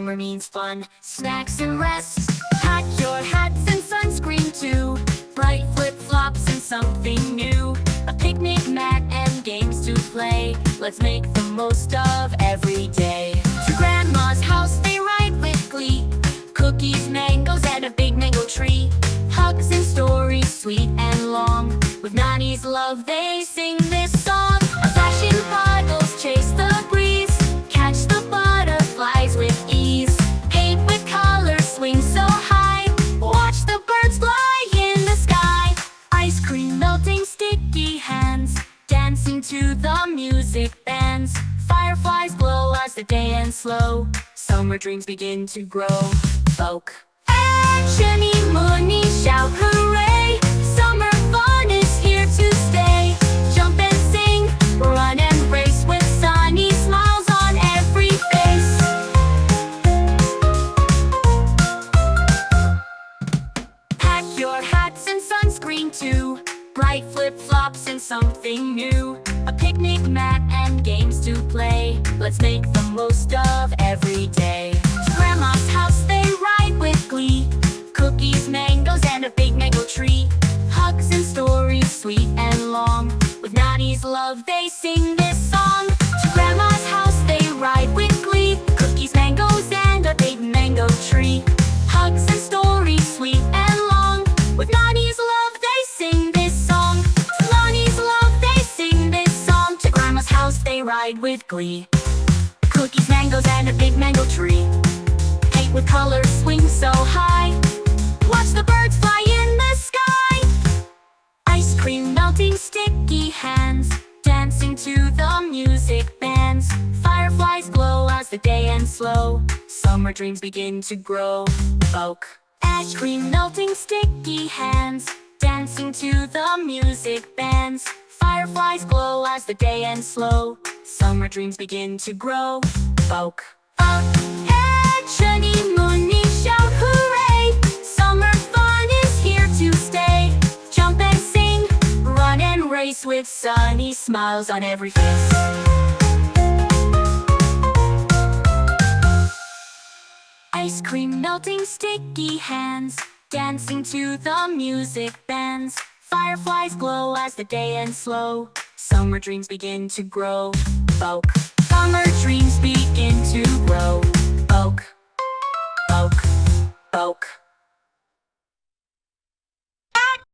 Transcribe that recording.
Summer means fun, snacks and rest. Pack your hats and sunscreen too. Bright flip-flops and something new. A picnic mat and games to play. Let's make the most of every day. To Grandma's house they ride with glee. Cookies, mangoes, and a big mango tree. Hugs and stories sweet and long. With Nani's love they sing this song. Flashing bottles chase the breeze. Catch the butterflies with ease. Paint with colors, swing so high. Watch the birds fly in the sky. Ice cream melting, sticky hands. Dancing to the music bands. Fireflies glow as the day ends slow. Summer dreams begin to grow. Folk. And Chunni Munni shout hooray. Summer fun is here to stay. Jump and sing, run and race with sunny smiles on every face. Pack your hats and sunscreen too. Bright flip-flops and something new. A picnic mat and games to play. Let's make the most of every day. To Grandma's house they ride with glee. Cookies, mangoes, and a big mango tree. Hugs and stories sweet and long. With Nani's love they sing this song. To Grandma's house they ride with glee. Cookies, mangoes, and a big mango tree. Hugs and stories sweet and long. With Nani's love they sing this song. To Nani's love they sing this song. To Grandma's house they ride with glee. Cookies, mangoes, and a big mango tree. Paint with colors, swing so high. Watch the birds fly in the sky. Ice cream melting, sticky hands. Dancing to the music bands. Fireflies glow as the day ends slow. Summer dreams begin to grow. Folk. Ice cream melting, sticky hands. Dancing to the music bands. Fireflies glow as the day ends slow. Summer dreams begin to grow. Folk. And Chunni Munni shout hooray. Summer fun is here to stay. Jump and sing, run and race with sunny smiles on every face. Ice cream melting, sticky hands. Dancing to the music bands. Fireflies glow as the day ends slow. Summer dreams begin to grow. Folk. Summer dreams begin to grow. Folk. Folk. Folk.